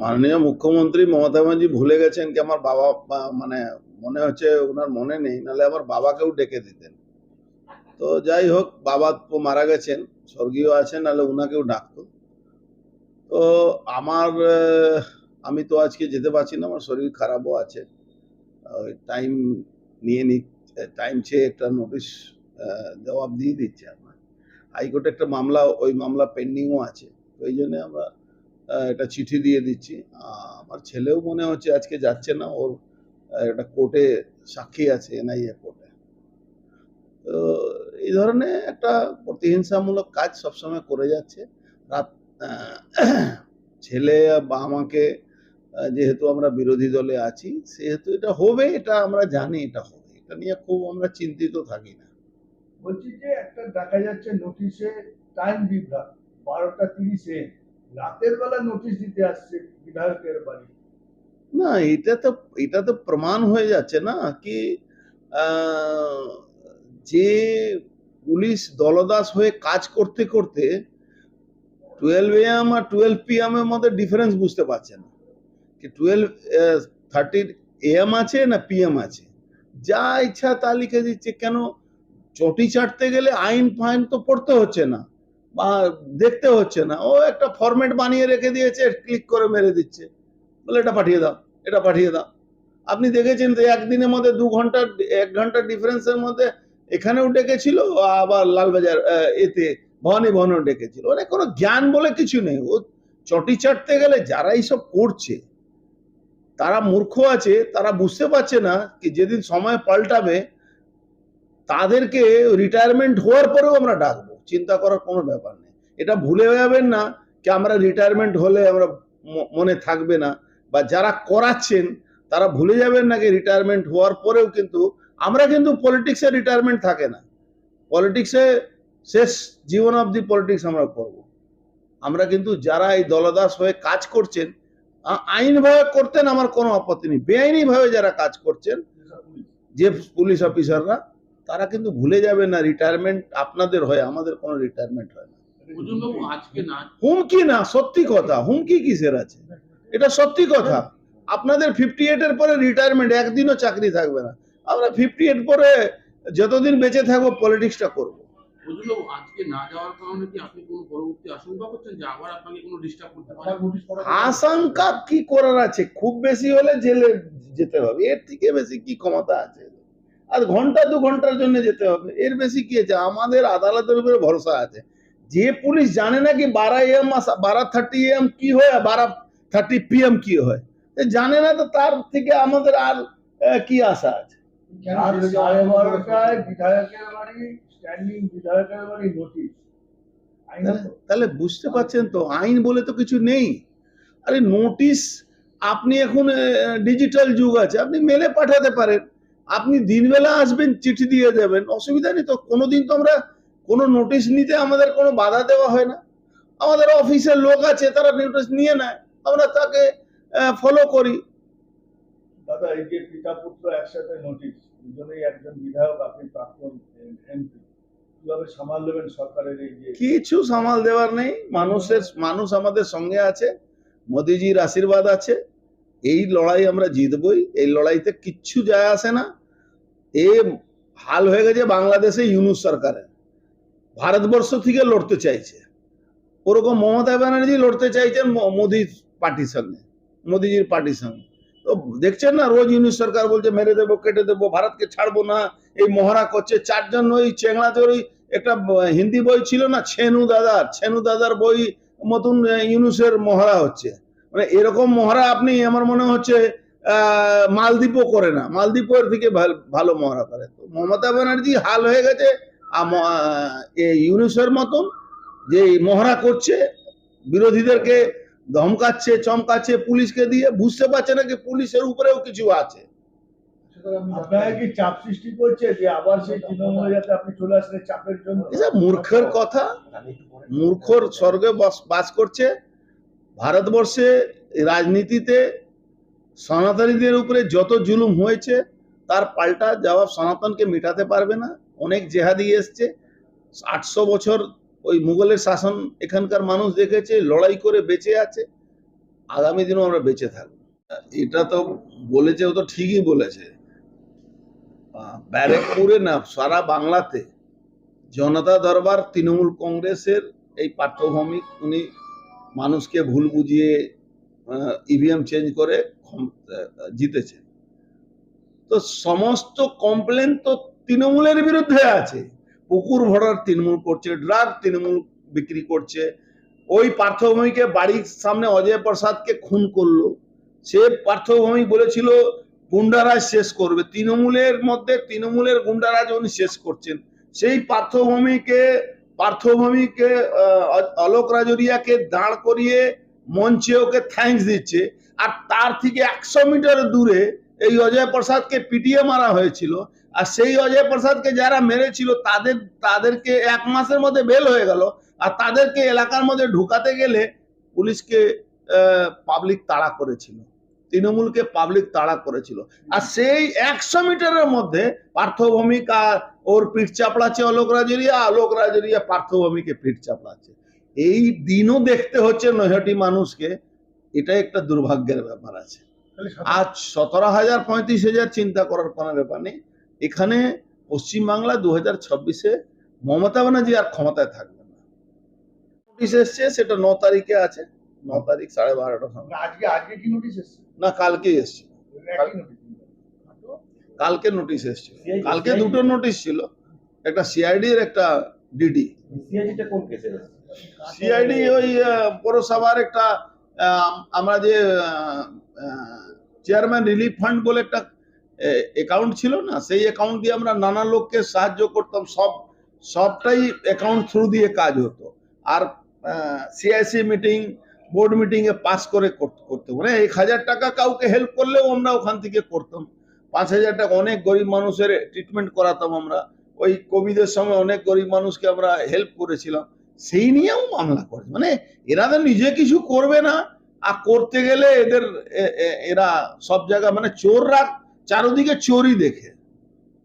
মাননীয় মুখ্যমন্ত্রী মমতা ব্যানার্জি ভুলে গেছেন কি আমার বাবা মানে মনে হচ্ছে ওনার মনে নেই, নাহলে আমার বাবাকেও ডেকে দিতেন। তো যাই হোক, বাবা তো মারা গেছেন, স্বর্গীয় আছেন, নাহলে ওনাকেও ডাকতো। তো আমার আমি তো আজকে যেতে পারছি না, আমার শরীর খারাপও আছে। টাইম নিয়ে টাইম চেয়ে একটা নোটিশ জবাব দিয়ে দিচ্ছে আমার। হাইকোর্টে একটা মামলা, ওই মামলা পেন্ডিংও আছে। তো এই জন্য আমরা একটা চিঠি দিয়ে দিচ্ছি। আমার ছেলেও মনে হচ্ছে আজকে যাচ্ছে না, ওর একটা কোর্টে সাক্ষী আছে, এনআইএ কোর্টে। তো এই ধরনের একটা প্রতিহিংসামূলক কাজ সবসময় করে যাচ্ছে। রাত ছেলে বা আমাকে, যেহেতু আমরা বিরোধী দলে আছি, সেহেতু এটা হবে, এটা আমরা জানি এটা হবে, এটা নিয়ে খুব আমরা চিন্তিত থাকি না। বলছি যে একটা দেখা যাচ্ছে নোটিশে টাইম বিভ্রাট, 12:30 রাতের বেলা নোটিশ দিতে আসছে বিধায়কের বাড়ি। না, এটা তো প্রমাণ হয়ে যাচ্ছে না কি যে পুলিশ দলদাস হয়ে কাজ করতে করতে 12 AM আর 12 PM এর মধ্যে ডিফারেন্স বুঝতে পারছে না কি 12:30 AM আছে না PM আছে, যা ইচ্ছা তা লিখে দিচ্ছে। কেন? চটি চাটতে গেলে আইন ফাইন তো পড়তে হচ্ছে না বা দেখতে হচ্ছে না, ও একটা ফরম্যাট বানিয়ে রেখে দিয়েছে, ক্লিক করে মেরে দিচ্ছে, বলে এটা পাঠিয়ে দাও, এটা পাঠিয়ে দাও। আপনি দেখেছেন যে একদিনের মধ্যে 1 ঘন্টা ডিফারেন্সের মধ্যে এখানেও ডেকেছিল, আবার লালবাজার এতে ভবানী ভবনেও ডেকেছিল। মানে কোনো জ্ঞান বলে কিছু নেই। ও চটি চাটতে গেলে যারা এইসব করছে তারা মূর্খ আছে, তারা বুঝতে পারছে না কি যেদিন সময় পাল্টাবে তাদেরকে রিটায়ারমেন্ট হওয়ার পরেও আমরা ডাকবো, চিন্তা করার কোনো ব্যাপার নেই। এটা ভুলে যাবেন না কি আমরা রিটায়ারমেন্ট হলে আমরা মনে থাকবে না, বা যারা করাচ্ছেন তারা ভুলে যাবেন না কি রিটায়ারমেন্ট হওয়ার পরেও কিন্তু আমরা কিন্তু পলিটিক্সে রিটায়ারমেন্ট থাকে না, পলিটিক্সে শেষ জীবন অবধি পলিটিক্স আমরা করব। আমরা কিন্তু যারা এই দলদাস হয়ে কাজ করছেন, আইনভাবে করতেন আমার কোনো আপত্তি নেই, বেআইনি ভাবে যারা কাজ করছেন যে পুলিশ অফিসাররা, তারা কিন্তু ভুলে যাবেন না রিটায়ারমেন্ট আপনাদের হয়, আমাদের কোনো রিটায়ারমেন্ট হয় না। হুমকি না, সত্যি কথা। হুমকি কিসের আছে? এটা সত্যি কথা। আপনাদের 58 এর পরে রিটায়ারমেন্ট, একদিনও চাকরি থাকবে না। আমরা 58 পরে যতদিন বেঁচে থাকবো পলিটিক্সটা করবো। আজকে না যাওয়ার কারণে কি আপনি কোনো পরবর্তী আশঙ্কা করছেন যে আবার আপনাকে কোনো ডিস্টার্ব করতে পারে? আশঙ্কা কি করার আছে? খুব বেশি হলে জেলে যেতে হবে, এর থেকে বেশি কি ক্ষমতা আছে? আর ঘন্টা 2 ঘন্টার জন্য যেতে হবে, এর বেশি কি আছে? আমাদের আদালতের উপরে ভরসা আছে। যে পুলিশ জানে না কি 12 AM 12:30 AM কি হয়, 12:30 PM কি হয়, জানে না, তো তার থেকে আমাদের আর কি আশা আছে? রাত 12:30টায় বিধায়কের বাড়ি, স্ট্যান্ডিং বিধায়কের বাড়ি নোটিশ। তাহলে বুঝতে পারছেন তো, আইন বলে তো কিছু নেই। আরে নোটিশ, আপনি এখন ডিজিটাল যুগ আছে, আপনি মেলে পাঠাতে পারেন, আপনি দিনবেলা আসবেন চিঠি দিয়ে দেবেন, অসুবিধা নেই তো। কোনোদিন তো আমরা কোনো নোটিশ নিতে আমাদের কোনো বাধা দেওয়া হয় না। আমাদের অফিসের লোক আছে, তারা নোটিশ নিয়ে নেয়, আমরা তাকে ফলো করি। দাদা, এই যে পিতা পুত্র একসাথে নোটিশ, দুজনেই একজন বিধায়ক, আপনি প্রাক্তন এমপি, কিভাবে সামাল দেবেন সরকারের এই যে? কিছু সামাল দেওয়ার নেই, মানুষ আমাদের সঙ্গে আছে, মোদিজির আশীর্বাদ আছে, এই লড়াই আমরা জিতবই, এই লড়াইতে কিচ্ছু যায় আসে না। এ হাল হয়ে গেছে বাংলাদেশে ইউনূস সরকারের, ভারতবর্ষ থেকে লড়তে চাইছে, ওরকম মমতা ব্যানার্জি লড়তে চাইছেন মোদির পার্টির সঙ্গে, মোদিজির পার্টির সঙ্গে। তো দেখছেন না, রোজ ইউনূস সরকার বলছে মেরে দেবো, কেটে দেবো, ভারতকে ছাড়বো না, এই মহড়া করছে। 4 জন ওই চেংড়াদের, ওই একটা হিন্দি বই ছিল না, ছেনু দাদার বই মতন ইউনূসের মহড়া হচ্ছে। মানে এরকম মহড়া আপনি, আমার মনে হচ্ছে মালদ্বীপও করে না, মালদ্বীপের থেকে ভালো মহড়া করে। তো মমতা ব্যানার্জি হাল হয়ে গেছে ইউনূসের মতন, যে মহড়া করছে, বিরোধীদেরকে ধমকাচ্ছে, চমকাচ্ছে পুলিশকে দিয়ে। বুঝতে পারছে না কি পুলিশের উপরেও কিছু আছে। আপনাকে কি চাপ সৃষ্টি করছে যে আবার সেই তৃণমূলে যাতে আপনি চলে আসলে চাপের জন্য? এসব মূর্খের কথা, মূর্খর স্বর্গে বাস করছে। ভারতবর্ষে রাজনীতিতে সনাতনীদের উপরে যত জুলুম হয়েছে তার পাল্টা জবাব সনাতনকে মেটাতে পারবে না। অনেক জেহাদি এসছে, 800 বছর ওই মুঘলের শাসন এখানকার মানুষ দেখেছে, লড়াই করে বেঁচে আছে। আগামী দিনও আমরা বেঁচে থাকবো। এটা তো বলেছে, ও তো ঠিকই বলেছে। ব্যারেকপুরে না, সারা বাংলাতে জনতা দরবার তৃণমূল কংগ্রেসের এই পার্থভৌমিক উনি মানুষকে ভুল বুঝিয়ে ইভিএম চেঞ্জ করে জিতেছে। তো সমস্ত কমপ্লেন তো তৃণমূলের বিরুদ্ধে আছে। পুকুর ভরার তৃণমূল করছে, ড্রাগ তৃণমূল বিক্রি করছে। ওই পার্থভৌমিকে বাড়ির সামনে অজয় প্রসাদকে খুন করলো। সে পার্থভৌমিক বলেছিল গুন্ডারাজ শেষ করবে, তৃণমূলের মধ্যে তৃণমূলের গুন্ডারাজ উনি শেষ করছেন। সেই পার্থভৌমিকে অলোক রাজরিয়াকে দাঁড় করিয়ে মঞ্চে ওকে থ্যাঙ্কস দিচ্ছে। আর তার থেকে 100 মিটার দূরে এই অজয় প্রসাদকে পিটিয়ে মারা হয়েছিল। আর সেই অজয় প্রসাদকে যারা মেরেছিল তাদেরকে 1 মাসের মধ্যে বেল হয়ে গেল। আর তাদেরকে এলাকার মধ্যে ঢুকাতে গেলে পুলিশকে পাবলিক তাড়া করেছিল, তৃণমূলকে পাবলিক তাড়া করেছিল। আর সেই 100 মিটারের মধ্যে পার্থভৌমিক আর ওর পিঠ চাপড়াচ্ছে অলোক রাজরিয়া পার্থভৌমিকে পিঠ চাপড়াচ্ছে। এই দিনও দেখতে হচ্ছে নৈহাটি মানুষকে। এটা একটা দুর্ভাগ্যের ব্যাপার আছে। আজ 17,000 35,000 চিন্তা করার কোনো ব্যাপার নেই। এখানে পশ্চিমবাংলা 2026-এ মমতা ব্যানার্জি আর ক্ষমতায় থাকবে না। নোটিশ এসছে, সেটা 9 তারিখে আছে। 9 তারিখ 12:30টার সময়। আজকে কি নোটিশ এসছে? না, কালকে এসছে। একই নোটিশ। কালকে নোটিশ এসছে। কালকে দুটো নোটিশ ছিল, একটা সিআইডি এর একটা ডিডি। সিআইডিটা কোন কেসে? সিআইডি ওই পৌরসভার একটা আমরা যে চেয়ারম্যান রিলিফ ফান্ড বলে একটা অ্যাকাউন্ট ছিল না, সেই অ্যাকাউন্ট দিয়ে আমরা নানা লোককে সাহায্য করতাম। সবটাই অ্যাকাউন্ট থ্রু দিয়ে কাজ হতো। আর সিআইসি মিটিং, বোর্ড মিটিং এ পাস করে করতে, মানে 1,000 টাকা কাউকে হেল্প করলেও আমরা ওখান থেকে করতাম। 5,000 টাকা অনেক গরিব মানুষের ট্রিটমেন্ট করাতাম আমরা। ওই কোভিডের সময় অনেক গরিব মানুষকে আমরা হেল্প করেছিলাম। সেই নিয়েও মামলা করে, মানে এরা তো নিজে কিছু করবে না, আর করতে গেলে এরা সব জায়গা, মানে চোররা চারদিকে চোরই দেখে।